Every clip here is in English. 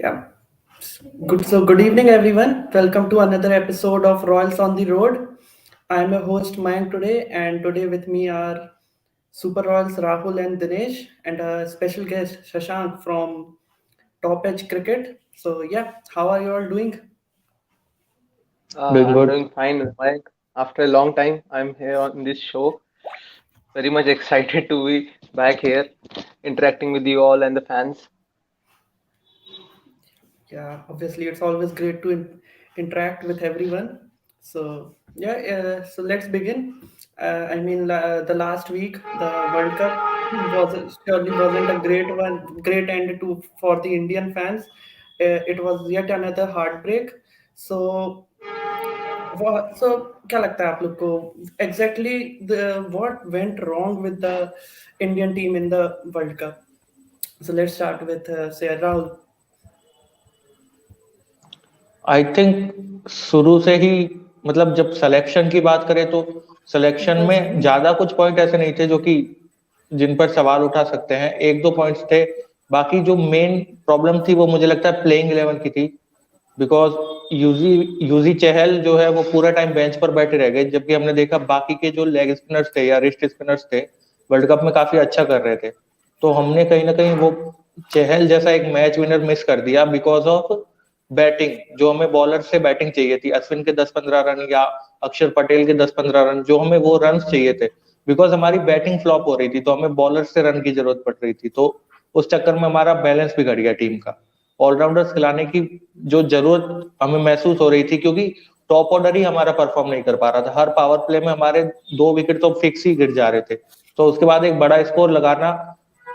Yeah. Good. So, good evening, everyone. Welcome to another episode of Royals on the Road. I'm your host Mayank today, and today with me are Super Royals Rahul and Dinesh, and a special guest Shashank from Top Edge Cricket. So, yeah, how are you all doing? Doing I'm good. doing fine, Mike. After a long time, I'm here on this show. Very much excited to be back here, interacting with you all and the fans. Yeah, obviously, it's always great to interact with everyone. So, yeah, so let's begin. The last week, the World Cup surely wasn't a great one, great end to for the Indian fans. It was yet another heartbreak. So, so क्या लगता है आप लोग को exactly the what went wrong with the Indian team in the World Cup? So let's start with say Rahul. I think शुरू से ही मतलब जब सिलेक्शन की बात करें तो सिलेक्शन में ज्यादा कुछ पॉइंट ऐसे नहीं थे जो कि जिन पर सवाल उठा सकते हैं। एक दो पॉइंट्स थे। बाकी जो मेन प्रॉब्लम थी वो मुझे लगता है प्लेइंग 11 की थी। बिकॉज यूजी यूजी चहल जो है वो पूरा टाइम बेंच पर बैठे रह गए, जबकि हमने देखा बाकी के जो लेग स्पिनर्स थे या रिस्ट स्पिनर्स थे वर्ल्ड कप में काफी अच्छा कर रहे थे। तो हमने कहीं ना कहीं वो चहल जैसा एक मैच विनर मिस कर दिया बिकॉज ऑफ बैटिंग। जो हमें बॉलर से बैटिंग चाहिए थी, अश्विन के 10-15 रन या अक्षर पटेल के 10-15 रन, जो हमें वो रन चाहिए थे। बिकॉज हमारी बैटिंग फ्लॉप हो रही थी तो हमें बॉलर से रन की जरूरत पड़ रही थी। तो उस चक्कर में हमारा बैलेंस बिगड़ गया टीम का। ऑलराउंडर्स खिलाने की जो जरूरत हमें महसूस हो रही थी, क्योंकि टॉप ऑर्डर ही हमारा परफॉर्म नहीं कर पा रहा था। हर पावर प्ले में हमारे 2 विकेट तो फिक्स ही गिर जा रहे थे। तो उसके बाद एक बड़ा स्कोर लगाना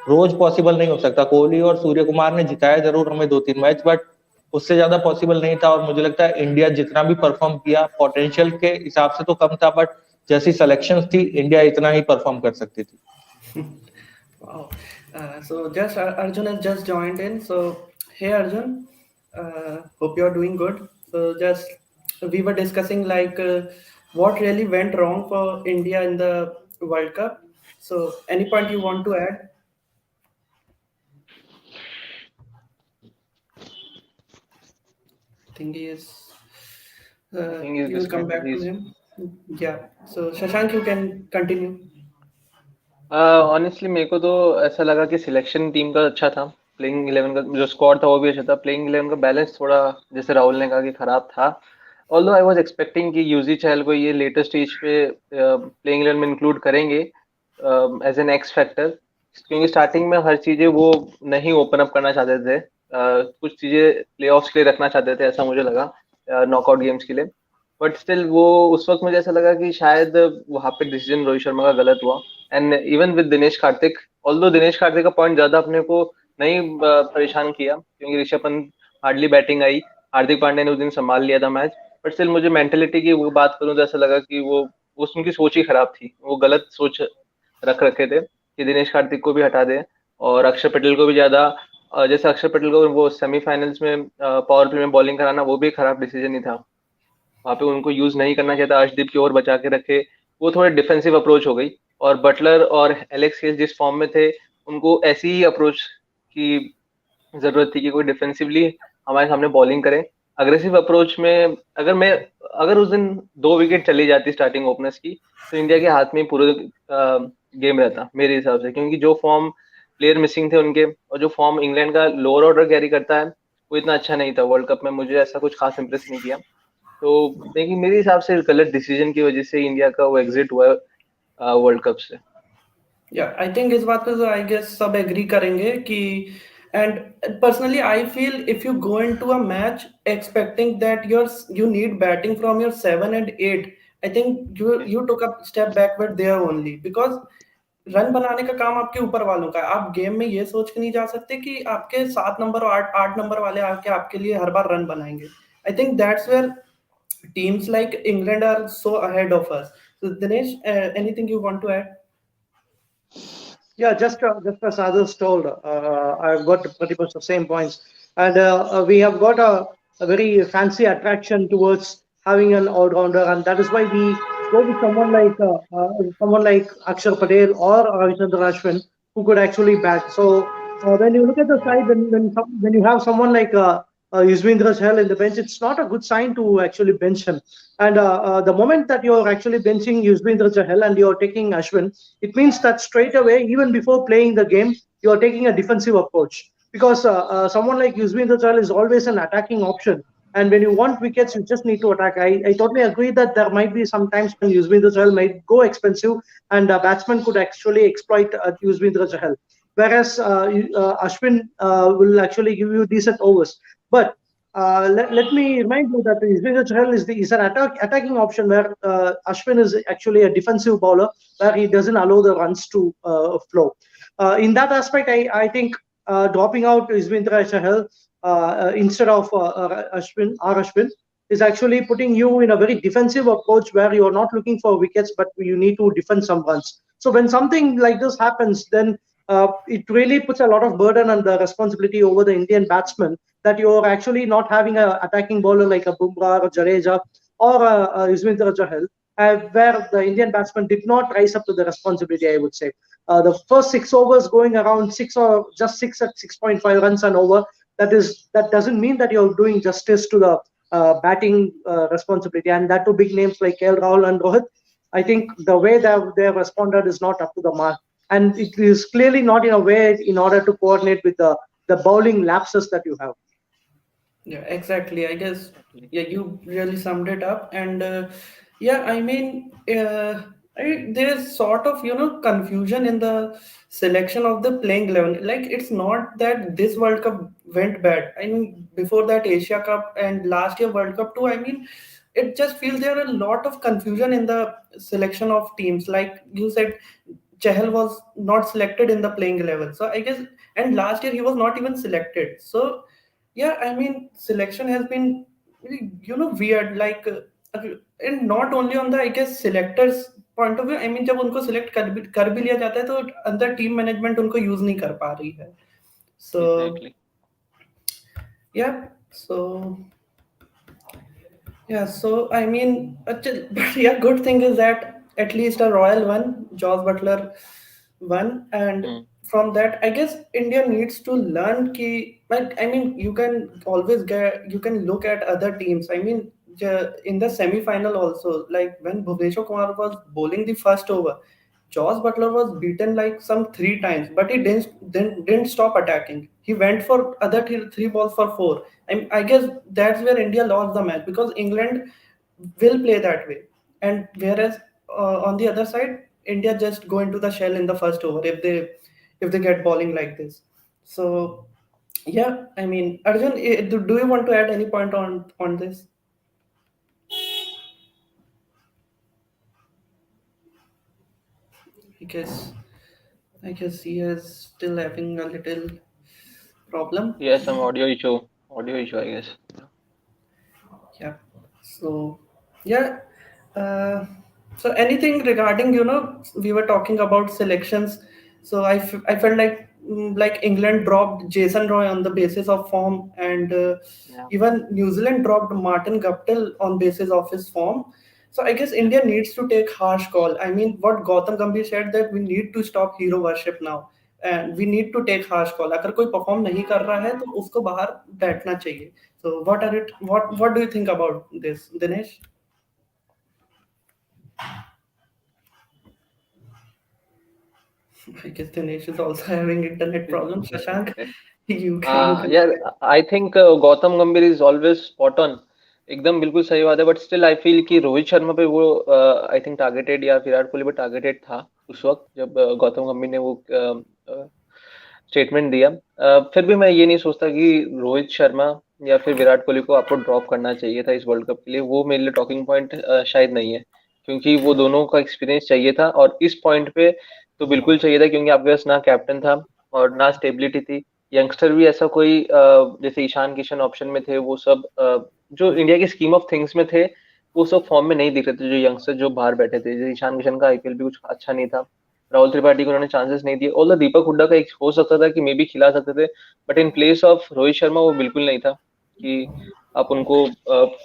रोज पॉसिबल नहीं हो सकता। कोहली और सूर्य कुमार ने जिताया जरूर हमें 2-3 मैच, बट उससे ज्यादा पॉसिबल नहीं था। और मुझे लगता है इंडिया जितना भी परफॉर्म किया पोटेंशियल के हिसाब से तो कम था, बट जैसी सिलेक्शन थी इंडिया इतना ही परफॉर्म कर सकती थी। Wow. So just Arjun has just joined in. So hey Arjun, hope you're doing good. So just we were discussing like what really went wrong for India in the World Cup. So any point you want to add? I think he is. I think he's We will come disconnected. back to He's him. Yeah. So Shashank, you can continue. Honestly मेरे को तो ऐसा लगा कि selection team का अच्छा था। Playing 11 का जो स्क्वाड था वो भी अच्छा था। प्लेइंग 11 का बैलेंस थोड़ा, जैसे राहुल ने कहा, कि खराब था। ऑल्दो आई वाज एक्सपेक्टिंग कि यूजी चहल को ये लेटेस्ट स्टेज पे प्लेइंग 11 में इंक्लूड करेंगे एज एन एक्स फैक्टर, क्योंकि स्टार्टिंग में हर चीजें वो नहीं ओपन अप करना चाहते थे। कुछ चीजें प्लेऑफ्स के लिए रखना चाहते थे, ऐसा मुझे लगा, नॉकआउट गेम्स के लिए। बट स्टिल वो उस वक्त मुझे ऐसा लगा कि शायद वहां पे डिसीजन रोहित शर्मा का गलत हुआ। And even with Dinesh Karthik, although Dinesh Karthik का पॉइंट ज्यादा अपने को नहीं परेशान किया, क्योंकि ऋषभ पंत हार्डली बैटिंग आई। हार्दिक पांड्या ने उस दिन संभाल लिया था मैच। बट स्टिल मुझे मेंटेलिटी की वो बात करूं तो ऐसा लगा कि वो उनकी सोच ही खराब थी। वो गलत सोच रख रखे थे कि दिनेश कार्तिक को भी हटा दे और अक्षर पटेल को भी ज्यादा जैसे अक्षर पटेल को वो सेमीफाइनल्स में पावर प्ले में बॉलिंग कराना, वो भी खराब डिसीजन ही था। वहां पे उनको यूज नहीं करना चाहिए था, अर्शदीप की ओर बचा के रखे। वो थोड़े डिफेंसिव अप्रोच हो गई। और बटलर और एलेक्स हेल जिस फॉर्म में थे, उनको ऐसी ही अप्रोच की जरूरत थी कि कोई डिफेंसिवली हमारे सामने बॉलिंग करे। अग्रेसिव अप्रोच में अगर उस दिन 2 विकेट चली जाती स्टार्टिंग ओपनर्स की, तो इंडिया के हाथ में पूरे गेम रहता मेरे हिसाब से। क्योंकि जो फॉर्म प्लेयर मिसिंग थे उनके, और जो फॉर्म इंग्लैंड का लोअर ऑर्डर कैरी करता है, वो इतना अच्छा नहीं था। वर्ल्ड कप में मुझे ऐसा कुछ खास इंप्रेस नहीं किया। तो देखिए, मेरे हिसाब से गलत डिसीजन की वजह से इंडिया का वो एग्जिट हुआ वर्ल्ड कप से। या आई थिंक इस बात पे तो आई गेस सब एग्री करेंगे कि and personally I feel if you go into a match expecting that you need batting from your 7 and 8, I think you took a step backward there only because run बनाने का काम आपके ऊपर वालों का है। आप गेम में ये सोच के नहीं जा सकते कि आपके 7 नंबर और 8 नंबर वाले आके आपके लिए हर बार रन बनाएंगे। I think that's where teams like England are so ahead of us. So Dinesh, anything you want to add? Yeah, just as others told, I've got pretty much the same points, and we have got a very fancy attraction towards having an all-rounder, and that is why we go with someone like Akshar Patel or Ravichandran Ashwin, who could actually bat. So when you look at the side, when you have someone like Yuzvendra Chahal in the bench, it's not a good sign to actually bench him. And the moment that you're actually benching Yuzvendra Chahal and you're taking Ashwin, it means that straight away, even before playing the game, you're taking a defensive approach. Because someone like Yuzvendra Chahal is always an attacking option. And when you want wickets, you just need to attack. I totally agree that there might be some times when Yuzvendra Chahal might go expensive and a batsman could actually exploit Yuzvendra Chahal, whereas Ashwin will actually give you decent overs. But let me remind you that Yuzvendra Chahal is an attacking option where Ashwin is actually a defensive bowler where he doesn't allow the runs to flow. In that aspect, I think dropping out Yuzvendra Chahal instead of Ashwin is actually putting you in a very defensive approach where you're not looking for wickets, but you need to defend some runs. So when something like this happens, then it really puts a lot of burden and the responsibility over the Indian batsman that you're actually not having an attacking bowler like a Bumrah or Jadeja or Yuzvendra Chahal, where the Indian batsman did not rise up to the responsibility, I would say. The first 6 overs going around 6 at 6.5 runs and over, that doesn't mean that you're doing justice to the batting responsibility, and that to big names like KL Rahul and Rohit. I think the way they have responded is not up to the mark, and it is clearly not in a way in order to coordinate with the bowling lapses that you have. Yeah, exactly. I guess, yeah, you really summed it up. And yeah, I mean, there's sort of, confusion in the selection of the playing 11. Like, it's not that this World Cup went bad. I mean, before that Asia Cup and last year World Cup too, I mean, it just feels there are a lot of confusion in the selection of teams. Like you said, Chahal was not selected in the playing 11. So I guess, and last year he was not even selected. So yeah, I mean, selection has been really, weird. Like, and not only on the, I guess, selectors point of view. I mean, जब उनको select कर भी लिया जाता है तो अंदर team management उनको use नहीं कर पा रही है. So Exactly. yeah, so yeah, so I mean, but yeah, good thing is that at least a Royal won, Joss Butler won, and Hmm. from that, I guess India needs to learn ki, like, I mean, you can look at other teams. I mean, in the semi-final also, like when Bhuvneshwar Kumar was bowling the first over, Joss Butler was beaten like some 3 times, but he didn't stop attacking. He went for other three balls for four. I guess that's where India lost the match because England will play that way, and whereas on the other side, India just go into the shell in the first over if they get bowling like this. So yeah, I mean, Arjun, do you want to add any point on this? Because I guess he is still having a little problem. Yeah, some audio issue. Audio issue, I guess. Yeah. So yeah. Uh, so anything regarding, we were talking about selections. So I felt like England dropped Jason Roy on the basis of form, and Yeah. even New Zealand dropped Martin Guptill on basis of his form. So I guess India needs to take harsh call. I mean, what Gautam Gambhir said, that we need to stop hero worship now, and we need to take harsh call. अगर कोई perform नहीं कर रहा है तो उसको बाहर बैठना चाहिए. So what do you think about this, Dinesh? I guess Dinesh is also having internet problems. Shashank, you can. Yeah, I think Gautam Gambhir is always spot on. एकदम बिल्कुल सही बात है, बट स्टिल आई फील कि रोहित शर्मा पे वो I think targeted, या विराट कोहली पे टारगेटेड था उस वक्त जब गौतम गंभीर ने वो स्टेटमेंट दिया। फिर भी मैं ये नहीं सोचता कि रोहित शर्मा या फिर विराट कोहली को आपको ड्रॉप करना चाहिए था इस वर्ल्ड कप के लिए। वो मेरे लिए टॉकिंग पॉइंट शायद नहीं है, क्योंकि वो दोनों का एक्सपीरियंस चाहिए था, और इस पॉइंट पे तो बिल्कुल चाहिए था, क्योंकि आपके पास ना कैप्टन था और ना स्टेबिलिटी थी। यंगस्टर भी ऐसा कोई जैसे ईशान किशन ऑप्शन में थे, वो सब जो इंडिया की स्कीम ऑफ थिंग्स में थे, वो सब फॉर्म में नहीं दिख रहे थे। जो यंगस्टर जो बाहर बैठे थे, जैसे ईशान किशन का आईपीएल भी कुछ अच्छा नहीं था, राहुल त्रिपाठी को उन्होंने चांसेस नहीं दिए। और दीपक हुड्डा का एक हो सकता था कि मे बी खिला सकते थे, but in place of Rohit Sharma वो बिल्कुल नहीं था कि आप उनको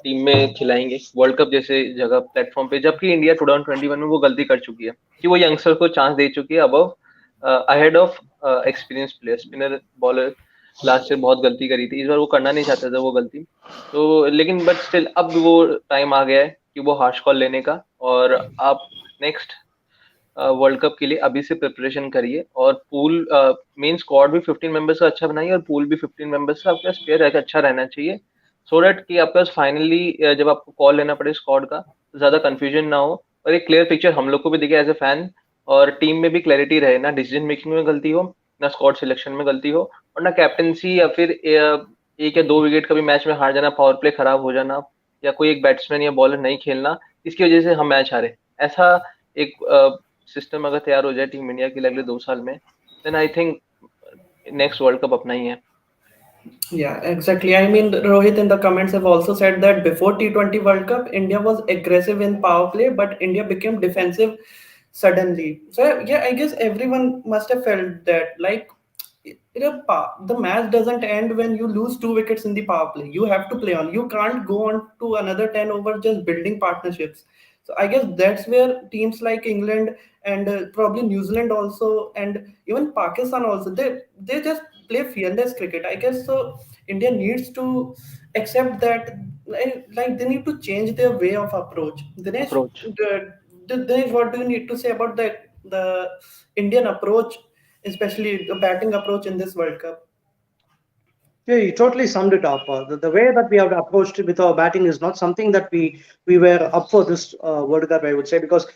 टीम में खिलाएंगे वर्ल्ड कप जैसे जगह प्लेटफॉर्म पे। जबकि इंडिया 2021 में वो गलती कर चुकी है कि वो यंगस्टर को चांस दे चुकी है above ahead of experience player, spinner bowler last year बहुत गलती करी थी, इस बार वो करना नहीं चाहते थे वो गलती। तो लेकिन बट स्टिल अब वो टाइम आ गया है कि वो हार्श कॉल लेने का, और आप नेक्स्ट वर्ल्ड कप के लिए अभी से प्रिपरेशन करिए, और पूल मेन स्क्वाड भी 15 मेंबर्स का अच्छा बनाइए, और पूल भी 15 मेंबर्स का आपके पास प्लेयर अच्छा रहना चाहिए, सो दैट कि आपके पास फाइनली जब आपको कॉल लेना पड़े स्क्वाड का तो ज्यादा कंफ्यूजन ना हो, और एक क्लियर पिक्चर हम लोग को भी दिखे एज ए फैन, और टीम में भी क्लैरिटी रहे, ना डिसीजन मेकिंग में गलती हो, ना स्क्वाड सिलेक्शन में गलती हो, और ना कैप्टनसी या फिर एक या दो विकेट का भी मैच में हार जाना, पावर प्ले खराब हो जाना, या कोई एक बैट्समैन या बॉलर नहीं खेलना, इसकी वजह से हम मैच हारे। ऐसा एक सिस्टम अगर तैयार हो जाए टीम इंडिया के लिए अगले 2 साल में, then I think next world cup अपना ही है। Yeah, exactly. I mean, Rohit in the comments have also said that before T20 World Cup, India was aggressive in power play, but India became defensive suddenly. So yeah, I guess everyone must have felt that. Like, the match doesn't end when you lose 2 wickets in the power play. You have to play on. You can't go on to another 10 over just building partnerships. So I guess that's where teams like England and probably New Zealand also, and even Pakistan also, they just play fearless cricket. I guess so. India needs to accept that, like they need to change their way of approach. Dinesh, approach Dinesh, what do you need to say about the Indian approach, especially the batting approach in this World Cup? Yeah, you totally summed it up. The way that we have approached it with our batting is not something that we were up for this World Cup, I would say, because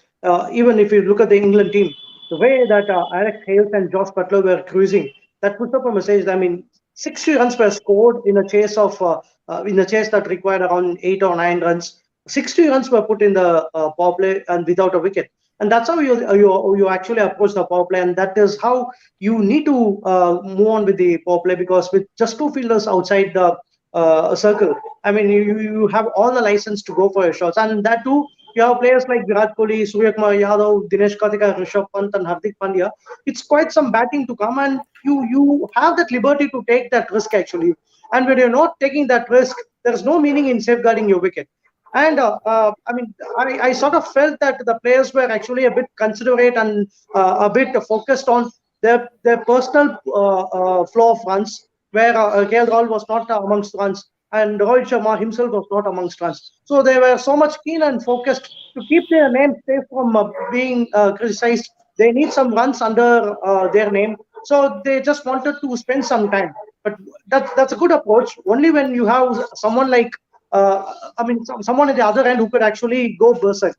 even if you look at the England team, the way that Alex Hales and Josh Butler were cruising, that puts up a message. I mean, 60 runs were scored in a chase that required around 8 or 9 runs. 60 runs were put in the power play and without a wicket. And that's how you actually approach the power play, and that is how you need to move on with the power play, because with just two fielders outside the circle, I mean, you have all the license to go for your shots, and that too. You have players like Virat Kohli, Surya Kumar Yadav, Dinesh Karthik, Rishabh Pant, and Hardik Pandya. It's quite some batting to come, and you have that liberty to take that risk actually. And when you're not taking that risk, there's no meaning in safeguarding your wicket. And I mean, I sort of felt that the players were actually a bit considerate and a bit focused on their personal flow of runs, where KL Rahul was not amongst runs and Rohit Sharma himself was not amongst runs. So they were so much keen and focused to keep their name safe from being criticized. They need some runs under their name, so they just wanted to spend some time. But that's a good approach. Only when you have someone like I mean, someone at the other end who could actually go berserk.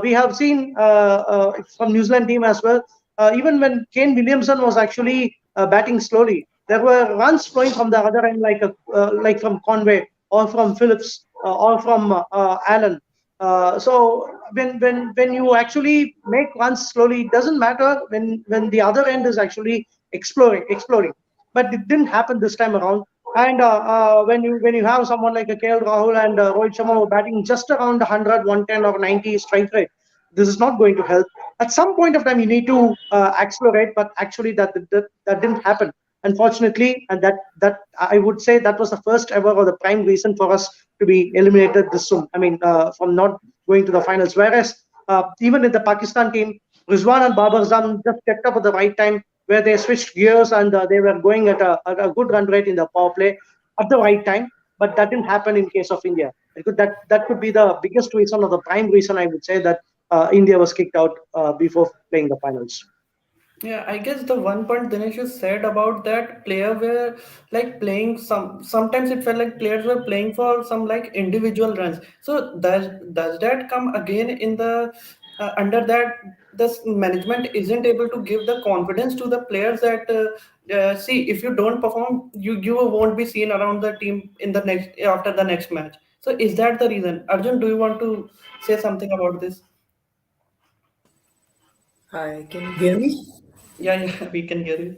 We have seen from New Zealand team as well. Even when Kane Williamson was actually batting slowly, there were runs flowing from the other end, like from Conway or from Phillips or from Allen. So when you actually make runs slowly, it doesn't matter when the other end is actually exploding. But it didn't happen this time around. And when you have someone like a KL Rahul and Rohit Sharma batting just around 100, 110 or 90 strike rate, this is not going to help. At some point of time, you need to accelerate, but actually that didn't happen, unfortunately. And that I would say that was the first ever or the prime reason for us to be eliminated this soon. I mean, from not going to the finals. Whereas even in the Pakistan team, Rizwan and Babar Azam just stepped up at the right time, where they switched gears and they were going at a good run rate in the power play at the right time. But that didn't happen in case of India. That could be the biggest reason or the prime reason, I would say, that India was kicked out before playing the finals. Yeah, I guess the one point Dinesh you said about that player were like playing sometimes it felt like players were playing for some like individual runs. So does that come again in the under that this management isn't able to give the confidence to the players that see, if you don't perform, you won't be seen around the team in the next after the next match. So is that the reason? Arjun, do you want to say something about this? Hi, can you hear me? Yeah, yeah, we can hear you.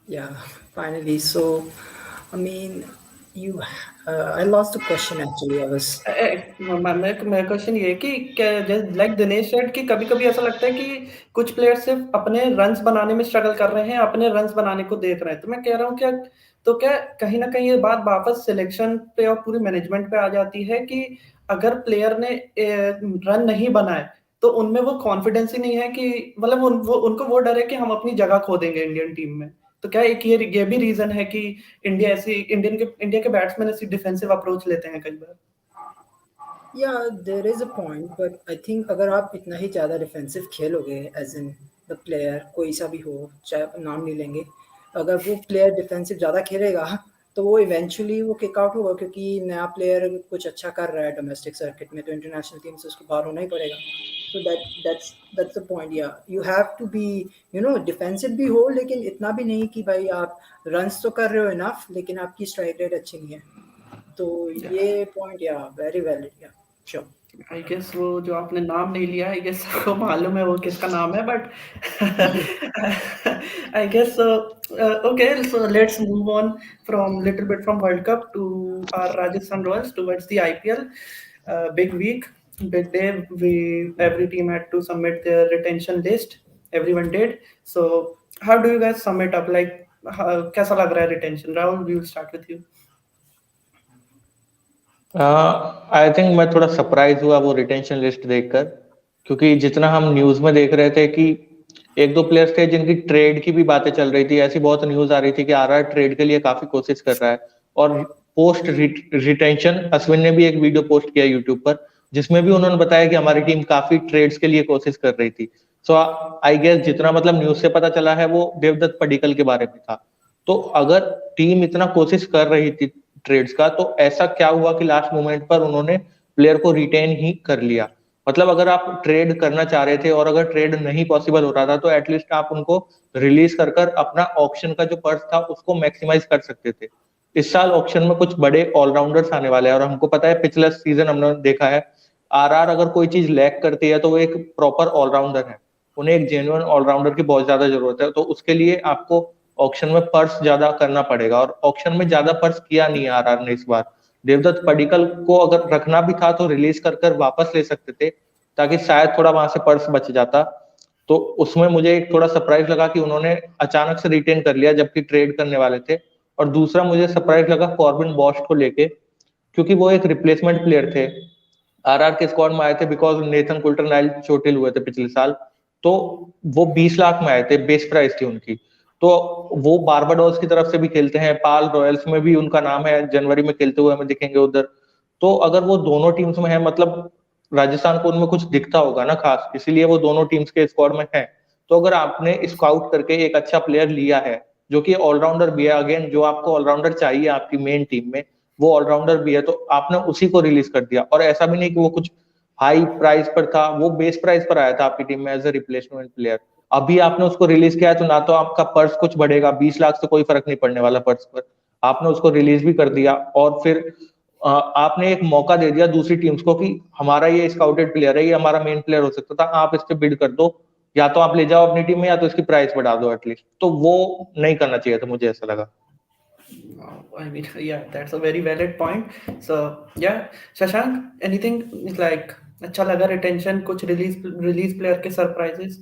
Yeah, finally. So, I mean, you, I lost the question actually. I was, मेरा question ये है कि like Dinesh said कि कभी कभी ऐसा लगता है कि कुछ प्लेयर सिर्फ अपने रन्स बनाने में स्ट्रगल कर रहे हैं, अपने रन्स बनाने को देख रहे हैं, तो मैं कह रहा हूँ क्या, तो क्या कहीं ना कहीं ये बात वापस सिलेक्शन पे और पूरी मैनेजमेंट पे आ जाती है कि अगर प्लेयर ने रन नहीं बनाए तो उनमें वो कॉन्फिडेंस ही नहीं है कि मतलब उनको वो डर है कि हम अपनी जगह खो देंगे इंडियन टीम में। तो क्या एक ये भी रीजन है कि इंडिया के बैट्समैन ऐसी डिफेंसिव अप्रोच लेते हैं कई बार? या there is a point, but I think अगर आप इतना ही ज़्यादा डिफेंसिव खेलोगे एज इन द प्लेयर, कोई सा भी हो, चाहे आप नाम नहीं लेंगे, अगर वो प्लेयर डिफेंसिव ज़्यादा खेलेगा तो वो इवेंचुअली वो किक आउट होगा, क्योंकि नया प्लेयर कुछ अच्छा कर रहा है डोमेस्टिक सर्किट में, तो इंटरनेशनल टीम से उसको बाहर होना ही पड़ेगा। So that's the point. या you have to be defensive भी हो, लेकिन इतना भी नहीं कि भाई आप रन्स तो कर रहे हो इनफ, लेकिन आपकी स्ट्राइक रेट अच्छी नहीं है। तो ये पॉइंट या वेरी वैलिड। या श्योर। आई गेस वो जो आपने नाम नहीं लिया, आई गेस सबको मालूम है वो किसका नाम है, but I guess okay, so let's move on from little bit from world cup to our Rajasthan royals towards the IPL. Big week, big day. Every team had to submit their retention list. Everyone did. So how do you guys sum it up? Like कैसा लग रहा है retention? Rahul, we will start with you. I think मैं थोड़ा surprise हुआ वो retention list देखकर, क्योंकि जितना हम न्यूज में देख रहे थे कि एक दो प्लेयर्स थे जिनकी ट्रेड की भी बातें चल रही थी, ऐसी बहुत न्यूज आ रही थी कि RR ट्रेड के लिए काफी कोशिश कर रहा है। और पोस्ट रिटेंशन अश्विन ने भी एक वीडियो पोस्ट किया यूट्यूब पर, जिसमें भी उन्होंने बताया कि हमारी टीम काफी ट्रेड्स के लिए कोशिश कर रही थी। सो आई गेस जितना मतलब न्यूज से पता चला है वो देवदत्त पडिक्कल के बारे में था। तो अगर टीम इतना कोशिश कर रही थी ट्रेड्स का, तो ऐसा क्या हुआ कि लास्ट मोमेंट पर उन्होंने प्लेयर को रिटेन ही कर लिया? मतलब अगर आप ट्रेड करना चाह रहे थे और अगर ट्रेड नहीं पॉसिबल हो रहा था, तो एटलीस्ट आप उनको रिलीज कर कर अपना ऑक्शन का जो पर्स था उसको मैक्सिमाइज कर सकते थे। इस साल ऑक्शन में कुछ बड़े ऑलराउंडर्स आने वाले हैं, और हमको पता है पिछला सीजन हमने देखा है RR अगर कोई चीज लैक करती है तो वो एक प्रॉपर ऑलराउंडर है। उन्हें एक जेन्युइन ऑलराउंडर की बहुत ज्यादा जरूरत है, तो उसके लिए आपको ऑक्शन में पर्स ज्यादा करना पड़ेगा, और ऑक्शन में ज्यादा पर्स किया नहीं RR ने इस बार। देवदत्त पडिक्कल को अगर रखना भी था तो रिलीज कर कर वापस ले सकते थे, ताकि शायद थोड़ा वहां से पर्स बच जाता। तो उसमें मुझे एक थोड़ा सरप्राइज लगा कि उन्होंने अचानक से रिटेन कर लिया जबकि ट्रेड करने वाले थे। और दूसरा मुझे सरप्राइज लगा कॉर्बिन बॉश को लेके, क्योंकि वो एक रिप्लेसमेंट प्लेयर थे, RR के स्क्वाड में आए थे बिकॉज नेथन कुल्टरनाइल चोटिल हुए थे पिछले साल। तो वो 20 लाख में आए थे, बेस प्राइस थी उनकी। तो वो बारबाडोस की तरफ से भी खेलते हैं, पाल रॉयल्स में भी उनका नाम है, जनवरी में खेलते हुए हमें दिखेंगे उधर। तो अगर वो दोनों टीम्स में है, मतलब राजस्थान को उनमें कुछ दिखता होगा ना खास, इसीलिए वो दोनों टीम्स के स्क्वाड में है। तो अगर आपने स्काउट करके एक अच्छा प्लेयर लिया है जो कि ऑलराउंडर भी है, अगेन जो आपको ऑलराउंडर चाहिए आपकी मेन टीम में वो ऑलराउंडर भी है, तो आपने उसी को रिलीज कर दिया। और ऐसा भी नहीं कि वो कुछ हाई प्राइस पर था, वो बेस प्राइस पर आया था आपकी टीम में एज ए रिप्लेसमेंट प्लेयर। अभी आपने उसको रिलीज किया है, तो ना तो आपका पर्स कुछ बढ़ेगा, 20 लाख से कोई फर्क नहीं पड़ने वाला पर्स पर, आपने उसको रिलीज भी कर दिया। और फिर आपने एक मौका दे दिया दूसरी टीम्स को कि हमारा ये स्काउटेड प्लेयर है, ये हमारा मेन प्लेयर हो सकता था, आप इस पे बिड कर दो, या तो आप ले जाओ अपनी टीम में या तो इसकी प्राइस बढ़ा दो एटलीस्ट। तो वो नहीं करना चाहिए था, मुझे ऐसा लगा। I mean, yeah, that's a very valid point. So, yeah, Shashank, anything like अच्छा लगा retention, कुछ release player के surprises?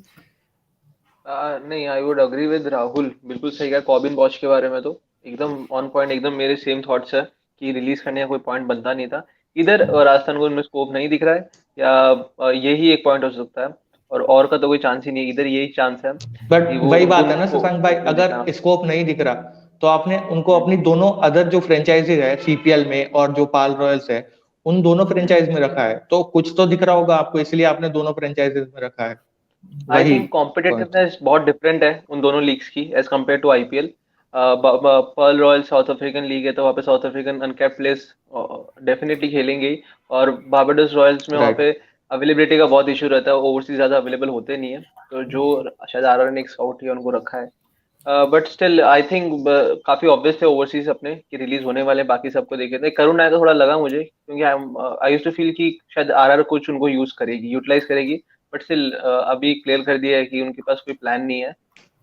नहीं, I would agree with Rahul, बिल्कुल सही कहा कॉबिन बॉश के बारे में, तो एकदम ऑन पॉइंट, एकदम मेरे सेम थॉट्स है कि रिलीज करने का कोई पॉइंट बनता नहीं था। इधर राजस्थान को इनमें स्कोप नहीं दिख रहा है, या यही एक पॉइंट हो सकता है, और का तो कोई चांस ही नहीं है, इधर यही चांस है बट कि वो वही उनको बात है ना शशांक भाई, अगर दिखा। स्कोप नहीं दिख रहा तो आपने उनको अपनी दोनों अदर जो फ्रेंचाइजीज है CPL में और जो पाल रॉयल्स है, उन दोनों फ्रेंचाइज में रखा है, तो कुछ तो दिख रहा होगा आपको, इसलिए आपने दोनों फ्रेंचाइजीज में रखा है। आई वही थिंक पॉइंट। कॉम्पिटिटिवनेस बहुत डिफरेंट है उन दोनों लीग्स की as compare to IPL। Paarl royal South African league है, तो वहाँ पे South African uncapped players definitely खेलेंगे ही। और बारबाडोस रॉयल्स में वहाँ राइट। पे अवेलेबिलिटी का बहुत इशू रहता है, ओवरसीज ज्यादा अवेलेबल होते नहीं है, तो जो शायद RR ने एक स्काउट किया उनको रखा है। बट स्टिल आई थिंक काफी ऑब्वियस थे ओवरसीज अपने कि रिलीज होने वाले हैं, बाकी सबको देखे थे। करुण नायक का थोड़ा लगा मुझे, क्योंकि आई यूज्ड टू फील कि शायद RR कुछ उनको यूज करेगी, यूटिलाइज करेगी, बट स्टिल अभी क्लियर कर दिया है कि उनके पास कोई प्लान नहीं है।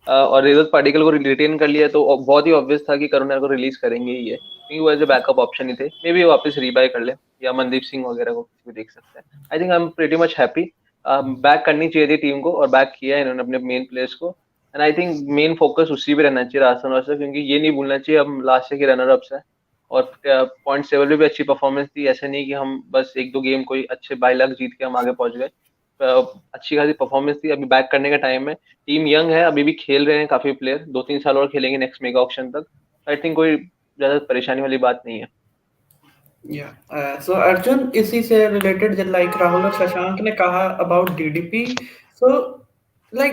और देवदत्त पाटिकल को रिटेन कर लिया, तो बहुत ही ऑब्वियस था कि करुण नायर को रिलीज करेंगे ही है, क्योंकि वो एज ए बैकअप ऑप्शन ही थे। मे बी वापस रीबाय कर ले, या मनदीप सिंह वगैरह को किसी को देख सकते हैं। I think I am pretty much happy. Back करनी चाहिए थी टीम को, और बैक किया है इन्होंने अपने मेन प्लेयर्स को। And I think main focus उसी पे रहना चाहिए राजस्थान वास्ते, क्योंकि ये नहीं भूलना चाहिए हम लास्ट ईयर के रनर अप्स हैं, और पॉइंट टेबल पे भी अच्छी परफॉर्मेंस थी। ऐसा नहीं कि हम बस एक दो गेम कोई अच्छे 22 लाख जीत के हम आगे पहुंच गए। अच्छी खासी परफॉर्मेंस थी, अभी बैक करने का टाइम है, टीम यंग है, अभी भी खेल रहे हैं काफी प्लेयर, 2-3 साल और खेलेंगे नेक्स्ट मेगा ऑक्शन तक, आई थिंक कोई ज्यादा परेशानी वाली बात नहीं है। या सो अर्जुन, इसी से रिलेटेड लाइक राहुल और शशांक ने कहा about DDP, so like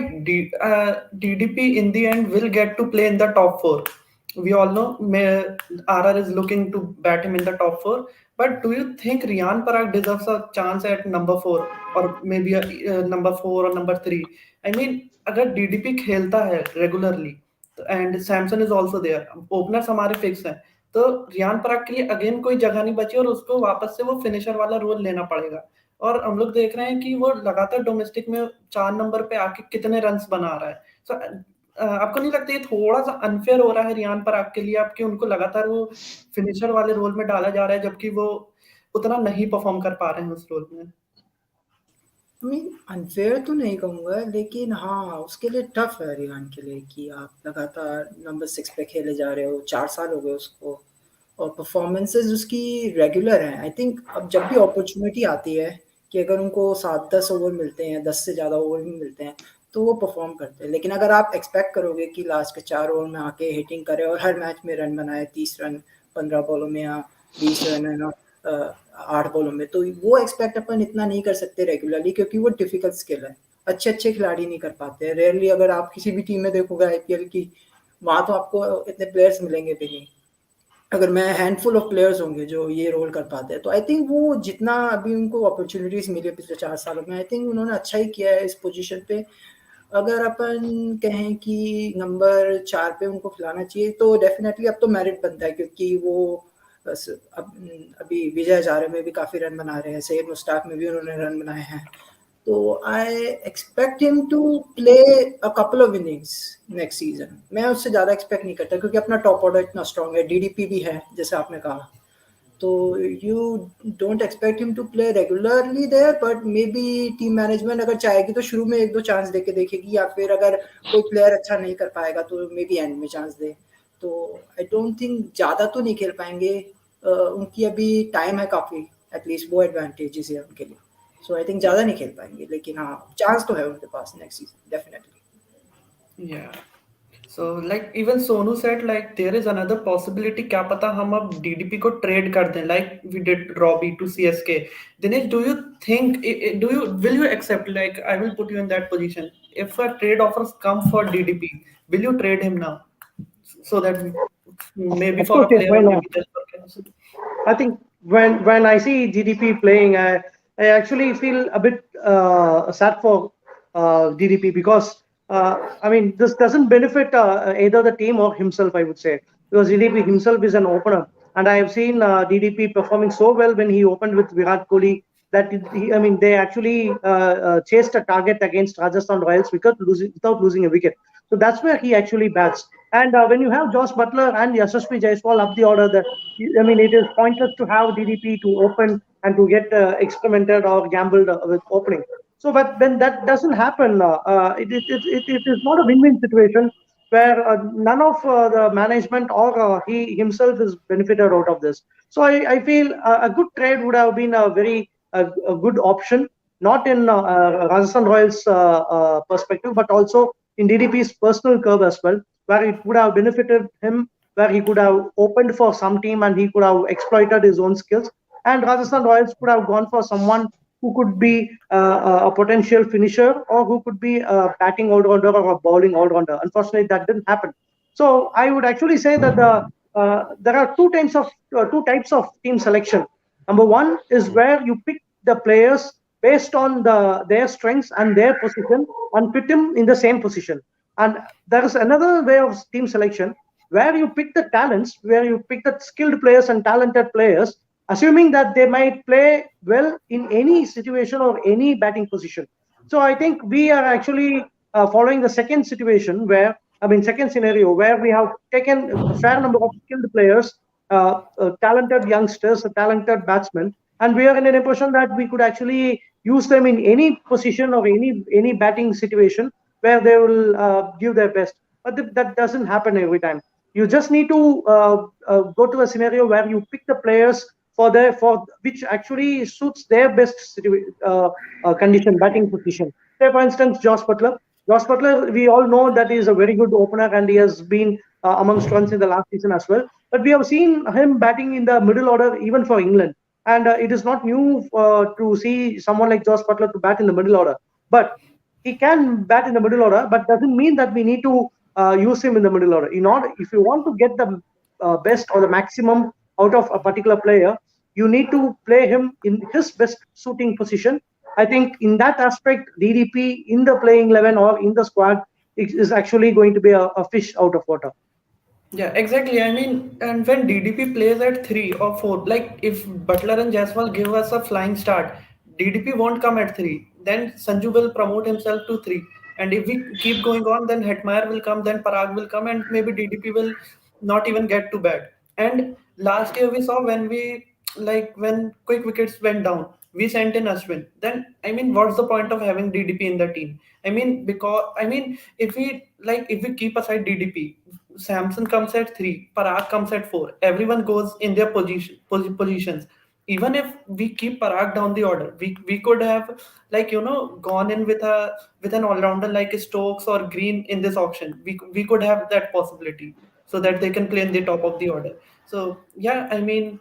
DDP in the end will get to play in the top 4. We all know RR is looking to bat him in the top 4, but do you think Riyan Parag deserves a chance at number 4 or maybe number 4 or number 3? I mean, अगर DDP खेलता है regularly and Samson is also there, openers हमारे fix हैं, तो रियान पराग के लिए again कोई जगह नहीं बची और उसको वापस से वो फिनिशर वाला रोल लेना पड़ेगा. और हम लोग देख रहे हैं कि वो लगातार डोमेस्टिक में 4 नंबर पे आके कितने रन्स बना रहा है. सो आपको नहीं लगता ये थोड़ा सा अनफेयर हो रहा है रियान पराग के लिए, आपके उनको लगातार वो फिनिशर वाले रोल में डाला जा रहा है जबकि वो उतना नहीं परफॉर्म कर पा रहे हैं उस रोल में? अनफेयर तो नहीं कहूँगा, लेकिन हाँ उसके लिए टफ है रियान के लिए कि आप लगातार नंबर 6 पे खेले जा रहे हो, 4 साल हो गए उसको, और परफॉर्मेंसेस उसकी रेगुलर हैं. आई थिंक अब जब भी अपॉर्चुनिटी आती है कि अगर उनको 7-10 ओवर मिलते हैं, 10 से ज़्यादा ओवर भी मिलते हैं, तो वो परफॉर्म करते हैं. लेकिन अगर आप एक्सपेक्ट करोगे कि लास्ट के 4 ओवर में आके हिटिंग करे और हर मैच में रन बनाए, 30 रन 15 बॉलों में या 20 रन है ना 8 बॉलों में, तो वो एक्सपेक्ट अपन इतना नहीं कर सकते रेगुलरली, क्योंकि वो डिफिकल्ट स्किल है. अच्छे खिलाड़ी नहीं कर पाते हैं. रेयरली अगर आप किसी भी टीम में देखोगे IPL की, वहाँ तो आपको इतने प्लेयर्स मिलेंगे भी नहीं. अगर मैं हैंडफुल ऑफ प्लेयर्स होंगे जो ये रोल कर पाते हैं, तो आई थिंक वो जितना अभी उनको अपॉर्चुनिटीज मिली है पिछले 4 सालों में, आई थिंक उन्होंने अच्छा ही किया है इस पोजीशन पे. अगर अपन कहें कि नंबर 4 पे उनको खिलाना चाहिए, तो डेफिनेटली अब तो मेरिट बनता है, क्योंकि वो अभी विजय हजारे में भी काफ़ी रन बना रहे हैं, सैयद मुश्ताक में भी उन्होंने रन बनाए हैं. तो I expect him to play a couple of innings next season. मैं उससे ज़्यादा एक्सपेक्ट नहीं करता, क्योंकि अपना टॉप ऑर्डर इतना स्ट्रॉन्ग है, DDP भी है जैसे आपने कहा. तो you don't expect him to play regularly there, but maybe team management अगर चाहेगी तो शुरू में 1-2 चांस दे के देखेगी, या फिर अगर कोई प्लेयर अच्छा नहीं कर पाएगा तो मे बी एंड में चांस दे. तो आई डोंट थिंक ज़्यादा तो नहीं खेल पाएंगे. उनकी अभी टाइम है काफ़ी, एटलीस्ट वो एडवांटेजेस है उनके लिए. सो आई थिंक ज़्यादा नहीं खेल पाएंगे, लेकिन हाँ चांस तो है उनके पास next season definitely. Yeah. So like even Sonu said like there is another possibility, क्या पता हम अब DDP को ट्रेड कर दें like we did Robbie to CSK. Dinesh, do you think will you accept, like I will put you in that position, if a trade offers come for DDP, will you trade him now so that maybe Of for course, a yes, player why or not? maybe just for chemistry? I think when I see DDP playing, I actually feel a bit sad for DDP, because I mean this doesn't benefit either the team or himself, I would say, because DDP himself is an opener, and I have seen DDP performing so well when he opened with Virat Kohli that I mean they actually chased a target against Rajasthan Royals without losing a wicket. So that's where he actually bats. And when you have Josh Butler and Yashasvi Jaiswal up the order, I mean, it is pointless to have DDP to open and to get experimented or gambled with opening. So, but when that doesn't happen, it is not a win-win situation where none of the management or he himself is benefited out of this. So, I feel a good trade would have been a good option, not in Rajasthan Royals' perspective, but also in DDP's personal curve as well, where it would have benefited him, where he could have opened for some team and he could have exploited his own skills. And Rajasthan Royals could have gone for someone who could be a potential finisher, or who could be a batting all-rounder or a bowling all-rounder. Unfortunately, that didn't happen. So I would actually say that there are two types of team selection. Number one is where you pick the players based on their strengths and their position and put them in the same position. And there is another way of team selection where you pick the talents, where you pick the skilled players and talented players, assuming that they might play well in any situation or any batting position. So I think we are actually following the second scenario where we have taken a fair number of skilled players, talented youngsters, talented batsmen, and we are in a position that we could actually use them in any position or any batting situation where they will give their best. But that doesn't happen every time. You just need to go to a scenario where you pick the players for which actually suits their best condition, batting position. Say for instance, Josh Butler. Josh Butler, we all know that he is a very good opener and he has been amongst runs in the last season as well. But we have seen him batting in the middle order even for England, and it is not new to see someone like Josh Butler to bat in the middle order. But he can bat in the middle order, but doesn't mean that we need to use him in the middle order. In order, if you want to get the best or the maximum out of a particular player, you need to play him in his best suiting position. I think in that aspect, DDP in the playing 11 or in the squad is actually going to be a fish out of water. Yeah, exactly. I mean, and when DDP plays at 3 or 4, like if Butler and Jaiswal give us a flying start, DDP won't come at 3. Then Sanju will promote himself to 3. And if we keep going on, then Hetmeyer will come, then Parag will come, and maybe DDP will not even get to bat. And last year we saw when when quick wickets went down, we sent in Ashwin. Then I mean, what's the point of having DDP in the team? If we keep aside DDP, Samson comes at 3, Parag comes at 4. Everyone goes in their positions. Even if we keep Parag down the order, we could have gone in with an all rounder like Stokes or Green in this auction. We could have that possibility so that they can play in the top of the order. So yeah, I mean,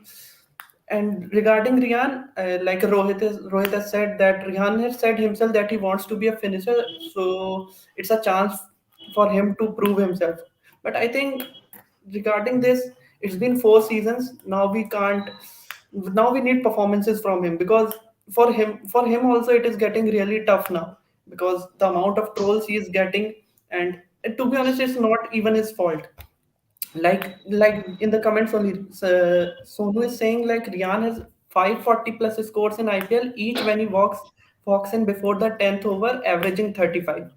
and regarding Rian, like Rohit has said that Rian has said himself that he wants to be a finisher, so it's a chance for him to prove himself. But I think regarding this, it's been 4 seasons. Now we can't. Now we need performances from him because for him also it is getting really tough now because the amount of trolls he is getting, and to be honest, it's not even his fault. Like in the comments only, Sonu is saying like Rian has 540 plus scores in IPL each when he walks in before the 10th over, averaging 35.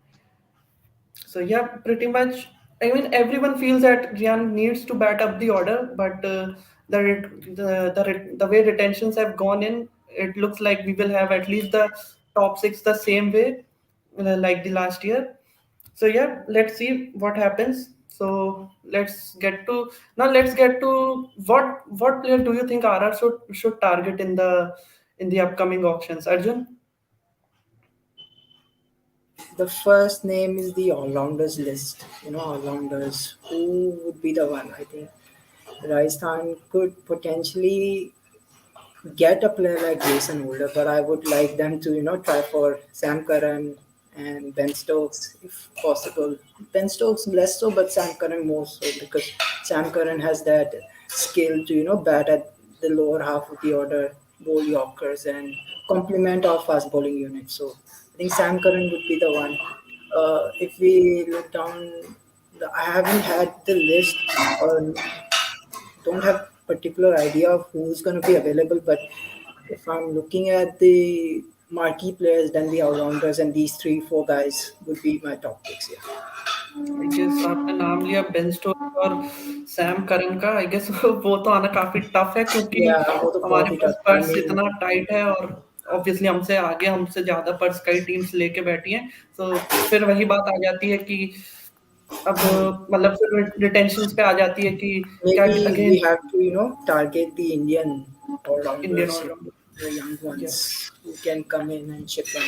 So yeah, pretty much. I mean, everyone feels that Rian needs to bat up the order, but the way retentions have gone in, it looks like we will have at least the top six the same way, like the last year. So yeah, let's see what happens. So let's get to what player do you think RR should target in the upcoming auctions, Arjun? The first name is the all-rounders list. All-rounders. Who would be the one? I think Rajasthan could potentially get a player like Jason Holder, but I would like them to, try for Sam Curran and Ben Stokes if possible. Ben Stokes less so, but Sam Curran more so because Sam Curran has that skill to, bat at the lower half of the order, bowl Yorkers, and complement our fast bowling unit. So I think Sam Curran would be the one. If we look down, I haven't had the list or don't have particular idea of who's going to be available, but if I'm looking at the marquee players, then the all-rounders and these 3-4 guys would be my top picks. Yeah, I guess आपने नाम लिया Ben Stokes और Sam Curran का। I guess वो तो आना काफी tough है क्योंकि yeah, वो तो बहुत हमारे ही पास tough. I पर्स mean, इतना टाइट है और ऑब्वियसली हमसे आगे हमसे ज्यादा पर्स कई टीम्स लेके बैठी हैं। तो फिर वही बात आ जाती है कि अब मतलब फिर रिटेंशंस पे आ जाती है कि क्या maybe we again have to, target the Indian Indian all-rounders, allrounder. the young या ones who can come in and chip in.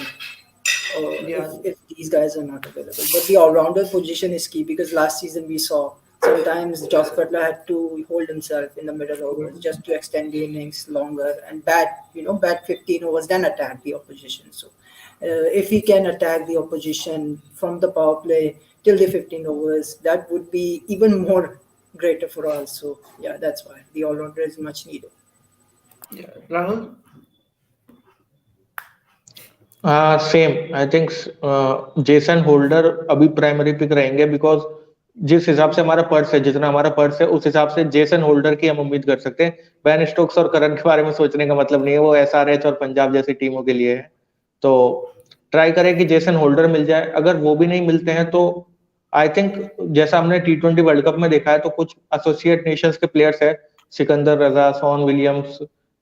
या If these guys are not available. But the all-rounder position is key because last season we saw sometimes Josh Butler had to hold himself in the middle overs just to extend the innings longer and bat 15 overs, then attack the opposition. So if he can attack the opposition from the power play till the 15 overs, that would be even more greater for us. So yeah, that's why the all-rounder is much needed. या Rahul. Same आई think Jason holder अभी primary pick रहेंगे because जिस हिसाब से हमारा purse है, जितना हमारा पर्स है उस हिसाब से जेसन होल्डर की हम उम्मीद कर सकते हैं। बैन स्टोक्स और करन के बारे में सोचने का मतलब नहीं है, वो एसआरएच और पंजाब जैसी टीमों के लिए है। तो ट्राई करें कि जेसन होल्डर मिल जाए। अगर वो भी नहीं मिलते हैं तो आई थिंक जैसा हमने टी20 वर्ल्ड कप में देखा है तो कुछ एसोसिएट नेशंस के प्लेयर्स है, सिकंदर रजा, सॉन विलियम्स,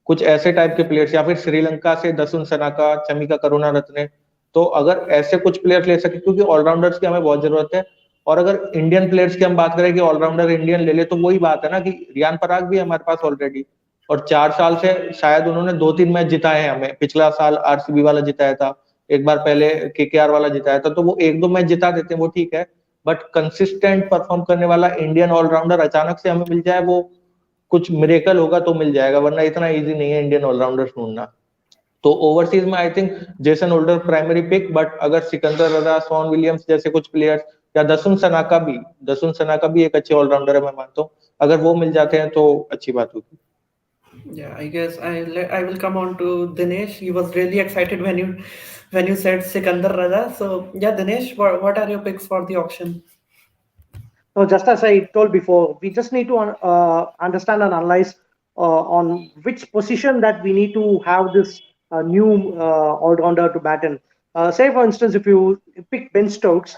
कुछ ऐसे टाइप के प्लेयर्स, या फिर श्रीलंका से दसुन सनाका, चमिका करुणारत्ने। तो अगर ऐसे कुछ प्लेयर्स ले सके क्योंकि ऑलराउंडर्स की हमें बहुत जरूरत है। और अगर इंडियन प्लेयर्स की हम बात करें कि ऑलराउंडर इंडियन ले ले तो वही बात है ना कि रियान पराग भी हमारे पास ऑलरेडी, और 4 साल से शायद उन्होंने 2-3 मैच जिताए हैं हमें। पिछला साल आरसीबी वाला जिताया था, एक बार पहले केकेआर वाला जिताया था, तो वो 1-2 मैच जिता देते हैं, वो ठीक है। बट कंसिस्टेंट परफॉर्म करने वाला इंडियन ऑलराउंडर अचानक से हमें मिल जाए, वो कुछ मिरेकल होगा तो मिल जाएगा, वरना इतना इजी नहीं है इंडियन ऑलराउंडर ढूंढना। तो ओवरसीज में I think Jason Holder primary pick, but अगर सिकंदर रजा, शॉन विलियम्स जैसे कुछ प्लेयर्स, या दसुन सनाका भी एक अच्छे ऑलराउंडर है मैं मानता हूँ, अगर वो मिल जाते हैं तो अच्छी बात होगी। Yeah, I guess I will come on to Dinesh. He was really excited when you said Sikandar Raja. So yeah, Dinesh, what are your picks for the auction? No, just as I told before, we just need to understand and analyze on which position that we need to have this new all-rounder to bat in. Say, for instance, if you pick Ben Stokes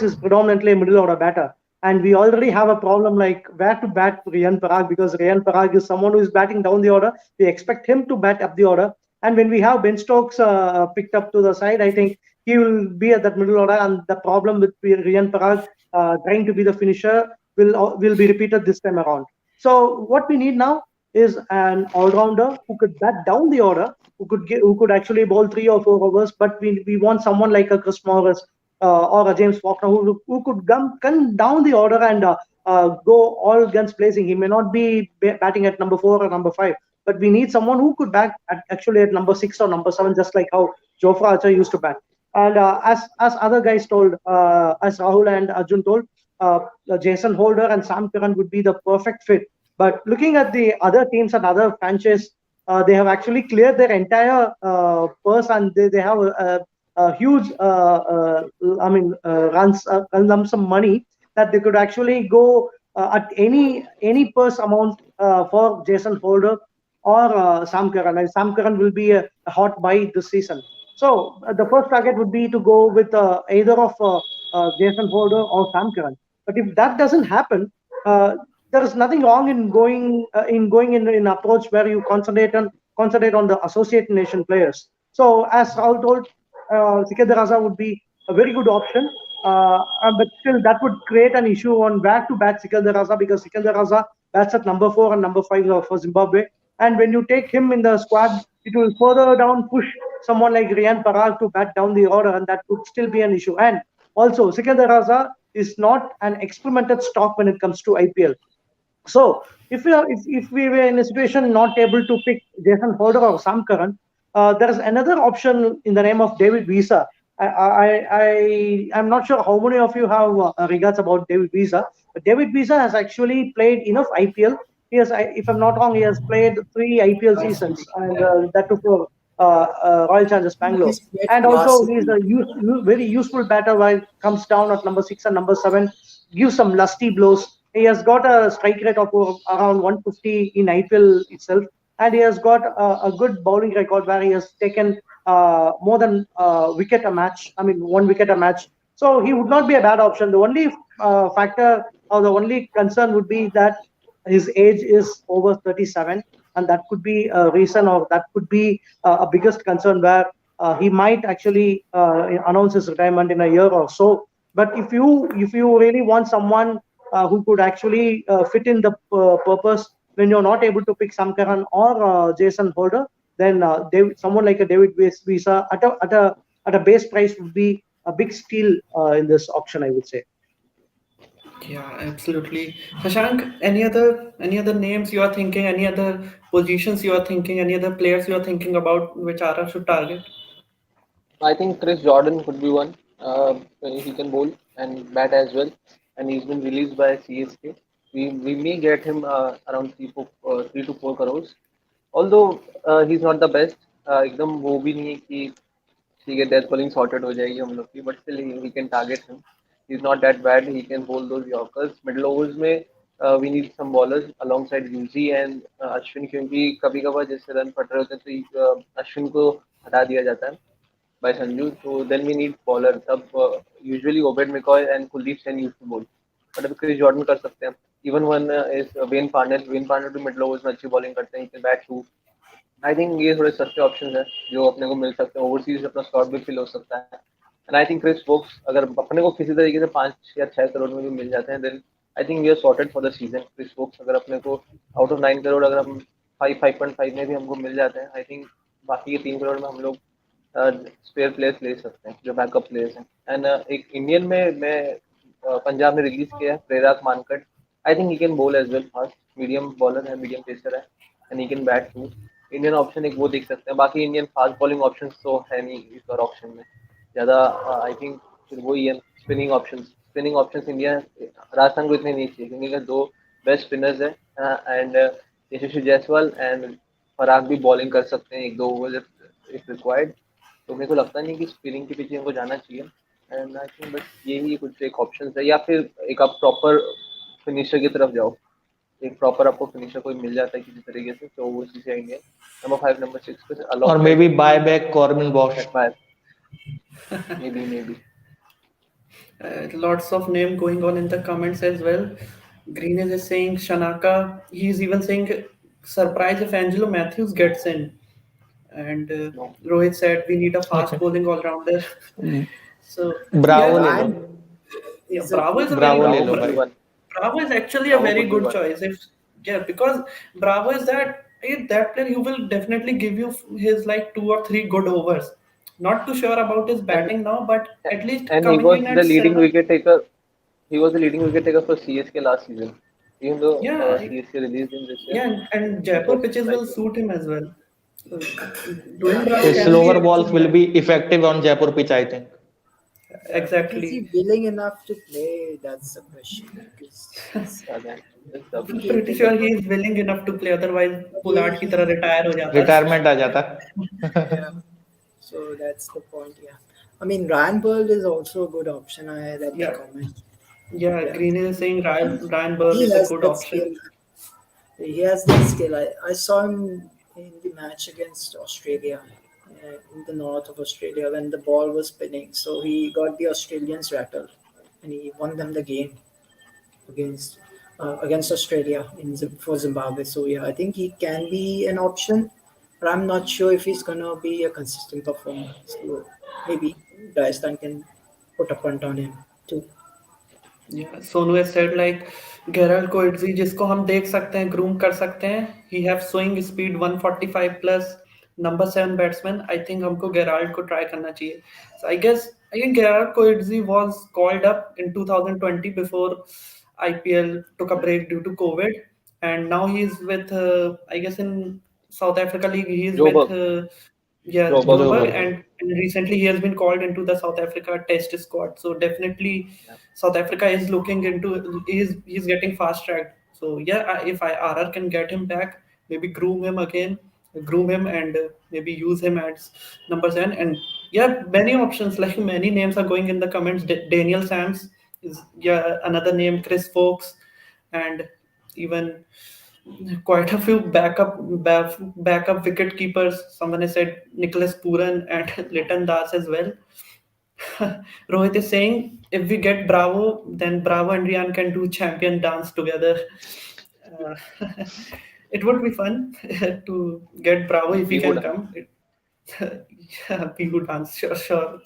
is predominantly a middle order batter, and we already have a problem like where to bat Riyan Parag, because Riyan Parag is someone who is batting down the order. We expect him to bat up the order, and when we have Ben Stokes picked up to the side, I think he will be at that middle order, and the problem with Riyan Parag trying to be the finisher will be repeated this time around. So what we need now is an all-rounder who could bat down the order, who could actually bowl 3 or 4 overs. But we want someone like a Chris Morris or a James Faulkner who could come down the order and go all guns blazing. He may not be batting at number 4 or number 5, but we need someone who could bat actually at number 6 or number 7, just like how Jofra Archer used to bat. And as other guys told, as Rahul and Arjun told, Jason Holder and Sam Curran would be the perfect fit. But looking at the other teams and other franchises, they have actually cleared their entire purse, and they have a huge, runs lump sum money that they could actually go at any purse amount for Jason Holder or Sam Curran. And Sam Curran will be a hot buy this season. So the first target would be to go with either of Jason Holder or Sam Curran. But if that doesn't happen, there is nothing wrong in going in approach where you concentrate on the associate nation players. So as Raul told, Sikandar Raza would be a very good option. But still, that would create an issue on where to bat Sikandar Raza, because Sikandar Raza bats at number 4 and number 5 for Zimbabwe. And when you take him in the squad, it will further down push someone like Riyan Parag to bat down the order, and that would still be an issue. And also, Sikandar Raza is not an experimented stock when it comes to IPL. So if we were in a situation not able to pick Jason Holder or Sam Curran, there is another option in the name of David Visa. I'm not sure how many of you have regards about David Visa, but David Visa has actually played enough IPL. If I'm not wrong, he has played 3 IPL seasons, and that too for Royal Challengers Bangalore. And also, he's a very useful batter when it comes down at number 6 and number 7, gives some lusty blows. He has got a strike rate of around 150 in IPL itself, and he has got a good bowling record where he has taken more than wicket a match. I mean, 1 wicket a match. So he would not be a bad option. The only factor or the only concern would be that his age is over 37, and that could be a reason, or that could be a biggest concern where he might actually announce his retirement in a year or so. But if you really want someone who could actually fit in the purpose when you're not able to pick Sam Curran or Jason Holder, then someone like a David Visa at a base price would be a big steal in this auction, I would say. Yeah, absolutely. Shashank, any other names you are thinking, any other positions you are thinking, any other players you are thinking about which Ara should target? I think Chris Jordan could be one. He can bowl and bat as well, and he's been released by CSK. We may get him around 3 to 4 crores. Although he's not the best, एकदम वो भी नहीं है कि ठीक है death bowling sorted हो जाएगी हम लोग की, but still we can target him. He is not that bad. He can bowl those yorkers middle overs में. We need some bowlers alongside Yuzi and Ashwin, क्योंकि कभी कभार जैसे रन पट रहे होते हैं तो अश्विन को हटा दिया जाता है by Sanju. So then we need bowler. तब usually Obed McCoy and Kuldeep Sen used to bowl. But अभी Chris Jordan कर सकते हैं. Even one is Wayne Parnell. Wayne Parnell भी middle overs में अच्छी bowling करते हैं. He can bat too. I think ये थोड़े सस्ते options हैं जो अपने को मिल सकते हैं. Overseas अपना slot भी fill हो सकता है. And I think Chris Stokes अगर अपने को किसी तरीके से 5 या 6 करोड़ में भी मिल जाते हैं, then I think we are sorted for the season. Chris Stokes अगर अपने को out of 9 crore अगर हम 5.5 में भी हमको मिल जाते हैं। आई थिंक बाकी के 3 करोड़ में हम लोग स्पेयर प्लेयर्स ले सकते हैं जो बैकअप प्लेयर्स हैं। एंड एक इंडियन में मैं पंजाब में रिलीज किया है Prerak Mankad. I think he can bowl as well, fast medium bowler है, मीडियम पेसर है, and he can bat too. Indian option एक वो देख सकते हैं। बाकी इंडियन फास्ट बॉलिंग ऑप्शन तो है नहीं इस बार ऑप्शन में ज़्यादा। आई थिंक फिर वही है spinning option. Spinning option India Rajasthan को इतने नहीं चाहिए क्योंकि इनके 2 बेस्ट स्पिनर्स है, एंड यशस्वी जायसवाल एंड फराग भी बॉलिंग कर सकते हैं 1-2 ओवर इफ रिक्वायर्ड। तो मेरे को लगता नहीं कि स्पिनिंग के पीछे हमको जाना चाहिए। एंड आई थिंक बस यही कुछ एक ऑप्शन है, या फिर एक आप प्रॉपर फिनिशर की तरफ जाओ। एक प्रॉपर आपको फिनिशर कोई मिल जाता है किसी तरीके से तो वो चीज़ आएंगे नंबर 5 नंबर 6 पे और may be buy back Corbin Bosch. May be Lots of name going on in the comments as well. Green is saying Shanaka. He's even saying surprise if Angelo Matthews gets in. And No. Rohit said we need a fast Okay. bowling all rounder. So Bravo yeah, ले लो। yeah, Bravo is a Bravo very ले good लो भाई। Bravo is actually a Bravo very could be good one. choice. If yeah, because Bravo is that player who will definitely give you his like 2 or 3 good overs. Not too sure about his And batting now, but at least and he coming was in the at leading 7. wicket taker. He was the leading wicket taker for CSK last season. Even though Yeah, CSK released him this year, yeah, and it Jaipur was pitches will like suit him as well. So, doing Bravo can be slower balls actually will be effective on Jaipur pitch I think. Is he exactly. willing enough to play? That's the question. Because again, it's अभी double. Pretty खेलने sure लगा he is willing enough to play. Otherwise, अभी Pollard की तरह retire हो जाता. Retirement आ जाता। yeah. So that's the point. Yeah. I mean, Ryan Pearl is also a good option. I read the Yeah, comment. yeah. Yeah. Green is saying Ryan Burl He is a has good that option. skill. He has that skill. I saw him in the match against Australia, in the north of Australia, when the ball was spinning. So he got the Australians rattled, and he won them the game against against Australia for Zimbabwe. So yeah, I think he can be an option, but I'm not sure if he's gonna be a consistent performer. So maybe Rajasthan can put a punt on him too. Yeah, Sonu has said like Gerald Coetzee जिसको हम देख सकते हैं groom कर सकते हैं he have swing speed 145 plus number 7 batsman. I think हमको Gerald को try करना चाहिए. So I think Gerald Coetzee was called up in 2020 before IPL took a break due to COVID, and now he is with I guess in South Africa League he is with Joburg. yeah, Joburg. Joburg, जोबर। and recently he has been called into the South Africa Test squad. So definitely, Yeah. South Africa is looking into he's getting fast tracked. So yeah, if RR can get him back, maybe groom him again, groom him, and maybe use him as number 7. And yeah, many options like many names are going in the comments. Daniel Sams is yeah another name. Chris Folks, and even quite a few backup wicket keepers. Someone has said Nicholas Puran and Litan Das as well. Rohit is saying if we get Bravo, then Bravo and Rian can do champion dance together. Uh, it would be fun to get Bravo if he Bihu can dance. come. Yeah, Bihu dance, sure.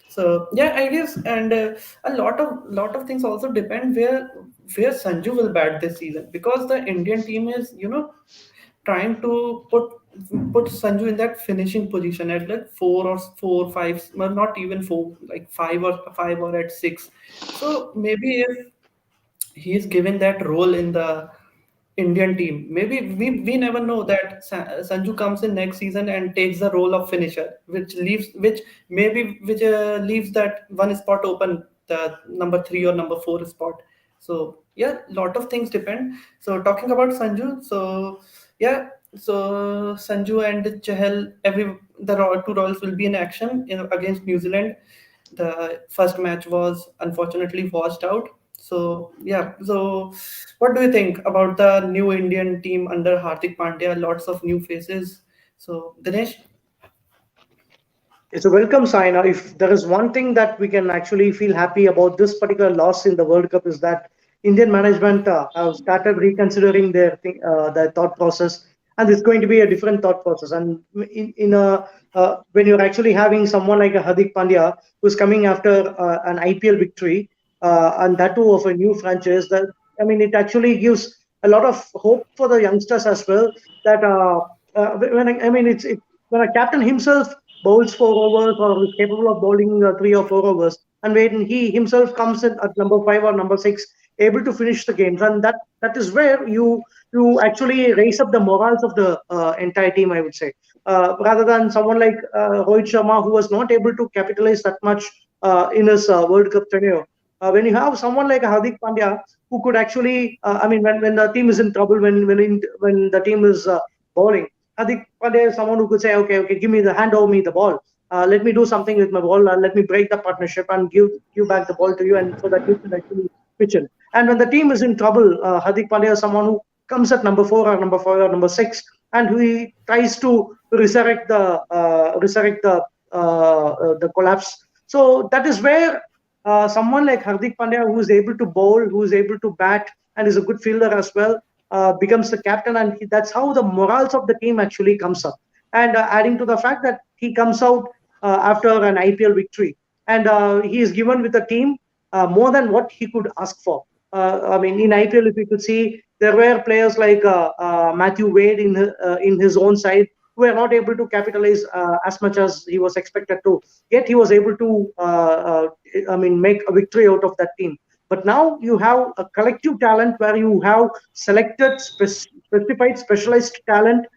So yeah, I guess, and a lot of things also depend where Sanju will bat this season, because the Indian team is trying to put Sanju in that finishing position at like 4 or 4 5, well, not even 4, like 5 or at 6. So maybe if he is given that role in the Indian team, maybe we never know that Sanju comes in next season and takes the role of finisher, which leaves that one spot open, the number 3 or number 4 spot. So yeah, lot of things depend. So talking about Sanju, so yeah, so Sanju and Chahal, the 2 Royals will be in action against New Zealand. The first match was unfortunately washed out. So yeah, so what do you think about the new Indian team under Hardik Pandya? Lots of new faces. So Dinesh, It's a welcome sign. If there is one thing that we can actually feel happy about this particular loss in the World Cup is that Indian management have started reconsidering their thought process, and it's going to be a different thought process. And in a when you're actually having someone like a Hardik Pandya who's coming after an IPL victory, and that too of a new franchise, that I mean, it actually gives a lot of hope for the youngsters as well. That I mean, it's when a captain himself bowls 4 overs or is capable of bowling 3 or 4 overs, and when he himself comes in at number 5 or number 6, able to finish the games, and that is where you actually raise up the morals of the entire team, I would say, rather than someone like Rohit Sharma, who was not able to capitalize that much in his World Cup tenure. When you have someone like Hardik Pandya, who could actually, I mean, when the team is in trouble, when the team is bowling, Hardik Pandya is someone who could say, okay, give me the hand over me the ball. Let me do something with my ball. Let me break the partnership and give back the ball to you, and so that you can actually pitch in. And when the team is in trouble, Hardik Pandya is someone who comes at number 4 or number 5 or number 6, and he tries to resurrect the collapse. So that is where someone like Hardik Pandya, who is able to bowl, who is able to bat, and is a good fielder as well, becomes the captain, and that's how the morals of the team actually comes up. And adding to the fact that he comes out after an IPL victory, and he is given with the team more than what he could ask for. I mean, in IPL, if you could see, there were players like Matthew Wade in his own side who were not able to capitalize as much as he was expected to. Yet he was able to, I mean, make a victory out of that team. But now you have a collective talent where you have selected specified specialized talent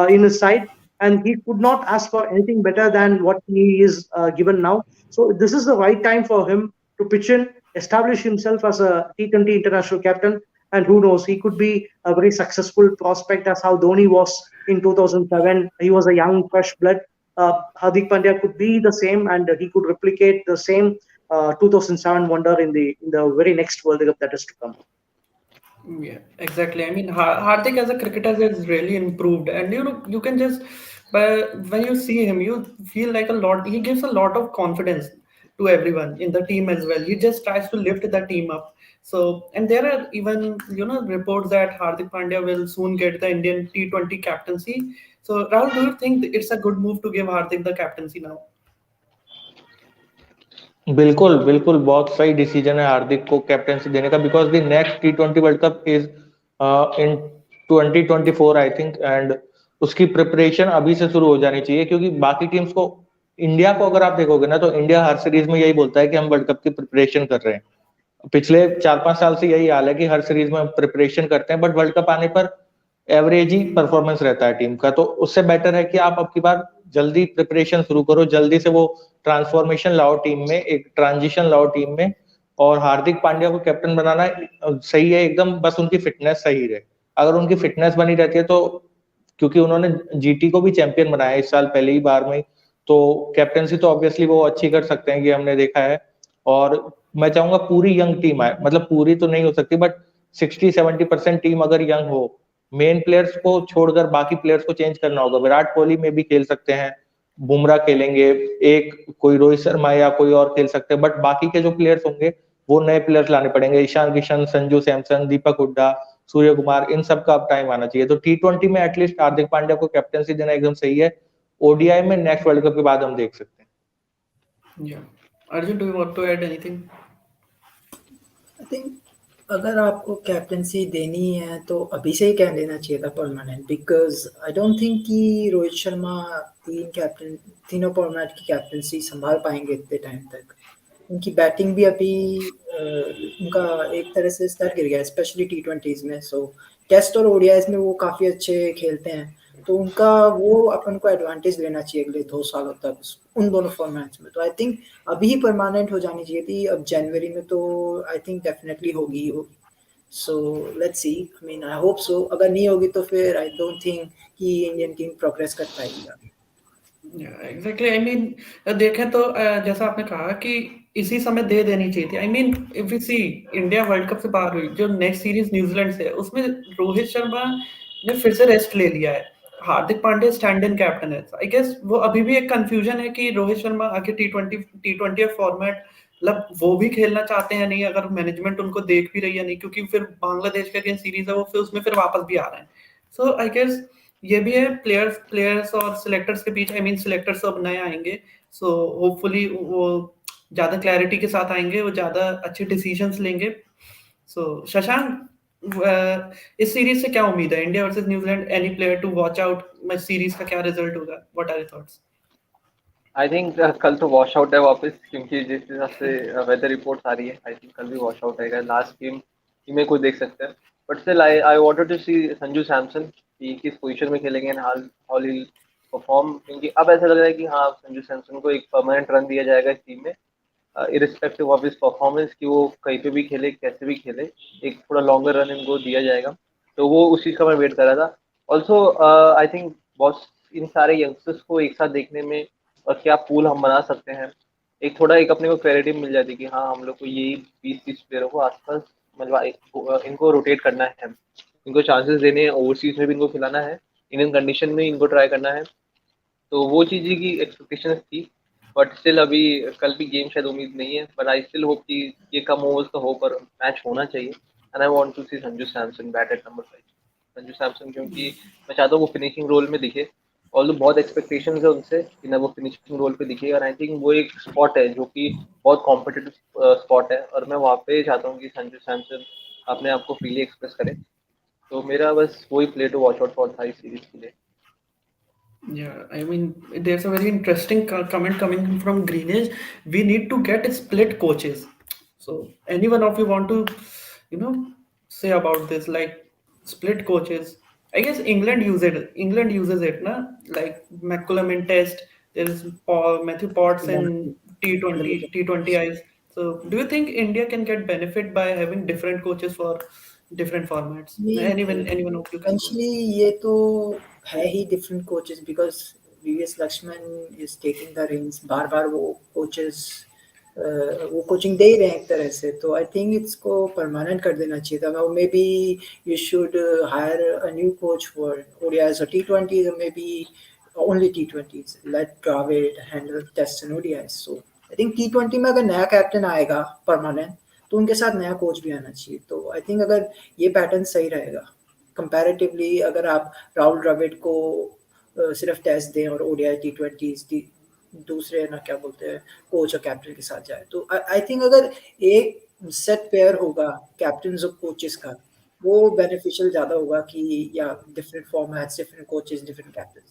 in his side, and he could not ask for anything better than what he is given now. So this is the right time for him to pitch in, establish himself as a T20 international captain, and who knows, he could be a very successful prospect as how Dhoni was in 2007. He was a young, fresh blood. Hardik Pandya could be the same, and he could replicate the same 2007 wonder in the very next World Cup that is to come. Yeah, exactly. I mean, Hardik as a cricketer has really improved, and you can just, but when you see him, you feel like a lot. He gives a lot of confidence to everyone in the team as well. He just tries to lift the team up. So, and there are even reports that Hardik Pandya will soon get the Indian T20 captaincy. So, Rahul, do you think it's a good move to give Hardik the captaincy now? बिल्कुल बिल्कुल बहुत सही decision है हार्दिक को captaincy देने का because the next T20 world cup is in 2024 I think and उसकी preparation अभी से शुरू हो जानी चाहिए क्योंकि बाकी टीम्स को इंडिया को अगर आप देखोगे ना तो इंडिया हर सीरीज में यही बोलता है कि हम वर्ल्ड कप की प्रिपरेशन कर रहे हैं पिछले 4-5 साल से यही हाल है कि हर सीरीज में प्रिपरेशन करते हैं बट वर्ल्ड कप आने पर एवरेज ही परफॉर्मेंस रहता है टीम का तो उससे बेटर है कि आप अब की बार जल्दी प्रिपरेशन शुरू करो जल्दी से वो ट्रांसफॉर्मेशन लाओ टीम में एक ट्रांजिशन लाओ टीम में और हार्दिक पांड्या को कैप्टन बनाना सही है एकदम बस उनकी फिटनेस सही रहे अगर उनकी फिटनेस बनी रहती है तो क्योंकि उन्होंने जीटी को भी चैंपियन बनाया इस साल पहले ही बार में तो कैप्टनसी तो ऑब्वियसली वो अच्छी कर सकते हैं कि हमने देखा है और मैं चाहूंगा पूरी यंग टीम आए मतलब पूरी तो नहीं हो सकती बट 60-70% टीम अगर यंग हो मेन प्लेयर्स को छोड़कर बाकी प्लेयर्स को चेंज करना होगा विराट कोहली में भी खेल सकते हैं बुमराह खेलेंगे एक कोई रोहित शर्मा या कोई और खेल सकते हैं बट बाकी के जो प्लेयर्स होंगे वो नए प्लेयर्स लाने पड़ेंगे ईशान किशन संजू सैमसन दीपक हुड्डा सूर्य कुमार इन सब का अब टाइम आना चाहिए तो T20 में एटलीस्ट हार्दिक पांड्या को कैप्टनसी देना एकदम सही है ओडीआई में नेक्स्ट वर्ल्ड कप के बाद हम देख सकते हैं Arjun, do you want to add anything? I think अगर आपको कैप्टनसी देनी है तो अभी से ही कह लेना चाहिए था permanent because I don't think कि रोहित शर्मा तीनों फॉर्मेट की कैप्टनसी संभाल पाएंगे इतने टाइम तक उनकी बैटिंग भी अभी उनका एक तरह से स्तर गिर गया स्पेशली T20s में सो टेस्ट और ओडीआईज में वो काफ़ी अच्छे खेलते हैं तो उनका वो अपन को एडवांटेज लेना चाहिए अगले 2 सालों तक उन दोनों फॉर्मेट्स में तो आई थिंक अभी ही परमानेंट हो जानी चाहिए थी अब जनवरी में तो आई थिंक डेफिनेटली होगी so let's see I mean I hope so अगर नहीं होगी तो फिर आई डोंट थिंक कि इंडियन टीम प्रोग्रेस कर पाएगी एग्जैक्टली आई मीन देखें तो जैसा आपने कहा कि इसी समय दे देनी चाहिए थी I mean if you see India world cup से बाहर हुई जो नेक्स्ट सीरीज न्यूजीलैंड से उसमें रोहित शर्मा ने फिर से रेस्ट ले लिया है Hardik Pandya stand in captain है आई गेस वो अभी भी एक कंफ्यूजन है कि रोहित शर्मा आगे T20 फॉर्मेट मतलब वो भी खेलना चाहते हैं नहीं अगर मैनेजमेंट उनको देख भी रही है नहीं क्योंकि फिर बांग्लादेश का अगेंस्ट सीरीज है वो फिर उसमें फिर वापस भी आ रहे हैं सो आई गेस ये भी है प्लेयर्स और सिलेक्टर्स के बीच आई मीन सिलेक्टर्स अब नए आएंगे सो होपफुली वो ज्यादा क्लैरिटी के साथ आएंगे वो ज्यादा अच्छे डिसीजंस लेंगे सो शशांक इस सीरीज से क्या उम्मीद है, India versus New Zealand, any player to watch out, मैं सीरीज का क्या रिजल्ट होगा, what are your thoughts? I think कल तो वॉश आउट है वापस, क्योंकि जिस हिसाब से वेदर रिपोर्ट आ रही है, आई थिंक कल भी वॉश आउट आएगा। लास्ट गेम ही में कोई देख सकते हैं, but still I I wanted to see Sanju Samson कि किस पोजीशन में खेलेंगे एंड हाउ ही परफॉर्म, क्योंकि अब ऐसा लग रहा है कि हाँ, संजू सैमसन को एक परमानेंट रन दिया जाएगा इस टीम में, इरिस्पेक्टिव ऑफ हिज परफॉर्मेंस, कि वो कहीं पे भी खेले, कैसे भी खेले, एक थोड़ा लॉन्गर रन इनको दिया जाएगा। तो वो उस चीज़ का मैं वेट कर रहा था। ऑल्सो आई थिंक बहुत इन सारे यंगस्टर्स को एक साथ देखने में, और क्या पूल हम बना सकते हैं, एक थोड़ा एक अपने को क्लैरिटी मिल जाती कि हाँ, हम लोग को यही 20-30 प्लेयरों को आसपास, मतलब इनको रोटेट करना है, इनको चांसेस देने हैं, ओवरसीज में भी इनको खिलाना है, इंडियन कंडीशन में इनको ट्राई करना है। तो वो चीज़ की एक्सपेक्टेशन थी, बट स्टिल अभी कल भी गेम शायद उम्मीद नहीं है, बट आई स्टिल होप कि ये कम ओवर्स का हो पर मैच होना चाहिए, and I want to see Sanju Samson bat at number 5। Sanju Samson, क्योंकि मैं चाहता हूँ वो फिनिशिंग रोल में दिखे, ऑल्दो बहुत एक्सपेक्टेशंस है उनसे कि ना वो फिनिशिंग रोल पे दिखे, और आई थिंक वो एक स्पॉट है जो कि बहुत कॉम्पिटिटिव स्पॉट है, और मैं वहाँ पे चाहता हूँ कि संजू सैमसन अपने आप को फ्रीली एक्सप्रेस करे। तो मेरा बस वही play to watch out for था इस सीरीज के लिए। Yeah, I mean, there's a very interesting comment coming from Greenage. We need to get split coaches. So, any one of you want to, you know, say about this, like split coaches? I guess England use it. England uses it, na? Like McCullum in Test. There's Matthew Potts in T20, T20Is. So, do you think India can get benefit by having different coaches for different formats? Anyone of you can go. Eventually ये तो है ही different coaches, because VVS Laxman is taking the rings, बार बार वो coaches वो coaching दे ही रहे हैं एक तरह से, तो आई थिंक इसको परमानेंट कर देना चाहिए था। May be you should higher a new coach for ODIs और T20s, or maybe only T20s, let Dravid handle tests and ODIs. So I think T20 में अगर नया कैप्टन आएगा परमानेंट, तो उनके साथ नया कोच भी आना चाहिए। तो आई थिंक अगर ये पैटर्न सही रहेगा कंपैरेटिवली, अगर आप राहुल द्रविड को सिर्फ टेस्ट दें और ओडीआई T20 दूसरे ना क्या बोलते हैं कोच और कैप्टन के साथ जाए, तो आई थिंक अगर एक सेट पेयर होगा कैप्टन और कोचेस का, वो बेनिफिशियल ज्यादा होगा कि या different formats, different coaches, different captain.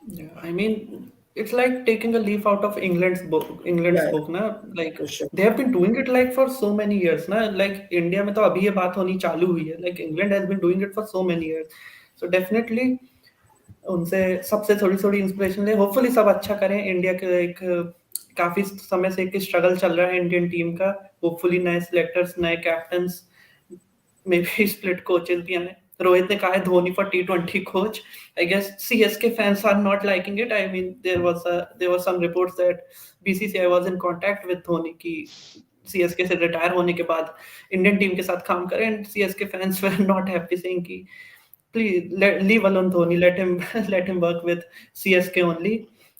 Yeah, I mean, it's like taking a leaf out of England's या book, na? Like for sure. they have been doing it like for so many years, na? Like India में तो अभी ये बात होनी चालू हुई है. Like England has been doing it for so many years. So definitely उनसे सबसे थोड़ी थोड़ी इंस्पिरेशन ले. होपफुली सब अच्छा करें. इंडिया के एक काफी समय से एक स्ट्रगल चल रहा है इंडियन टीम का. होपफुली नए सिलेक्टर्स, नए captains, may be split coaches भी आए. रोहित ने कहा है Dhoni for T20 coach. I guess CSK fans are not liking it. I mean, there were some reports that BCCI was in contact with Dhoni की CSK से retire होने के बाद इंडियन टीम के साथ काम करें, and CSK fans were not happy, saying कि please leave alone Dhoni, let him let him work with CSK only.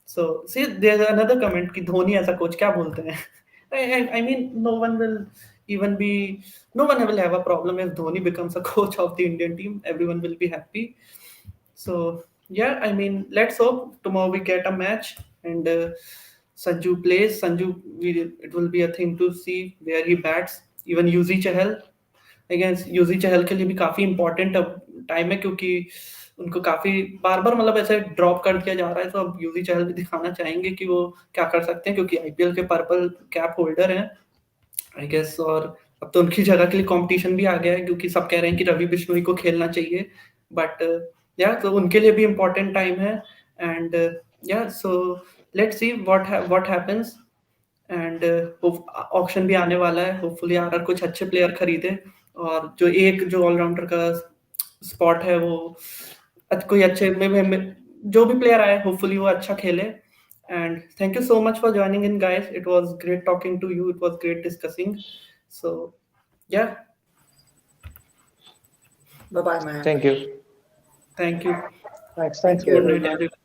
So see, there's another comment कि धोनी ऐसा कोच क्या बोलते हैं. I mean, even be no one will have a problem if Dhoni becomes a coach of the Indian team. Everyone will be happy. So yeah, I mean, let's hope tomorrow we get a match and Sanju plays. It will be a thing to see where he bats. Even Yuzi Chahal, against Yuzi Chahal के लिए भी काफी important time है, क्योंकि उनको काफी बार बार मतलब ऐसे ड्रॉप कर दिया जा रहा है. तो अब यूजी चहल भी दिखाना चाहेंगे कि वो क्या कर सकते हैं, क्योंकि आईपीएल के पर्पल कैप होल्डर हैं आई गेस. और अब तो उनकी जगह के लिए कंपटीशन भी आ गया है, क्योंकि सब कह रहे हैं कि रवि बिश्नोई को खेलना चाहिए. बट या तो उनके लिए भी इम्पोर्टेंट टाइम है. एंड या so let's see what happens. And auction भी आने वाला है. होपफुली आरआर कुछ अच्छे प्लेयर खरीदे, और जो ऑलराउंडर का स्पॉट है वो कोई अच्छे में जो भी प्लेयर आए, होपफुली वो अच्छा खेले. And thank you so much for joining in guys. It was great talking to you. It was great discussing. So yeah, bye bye ma'am. Thank you. Thank you. Thanks. Thank Thanks, you good Gabriel. Night.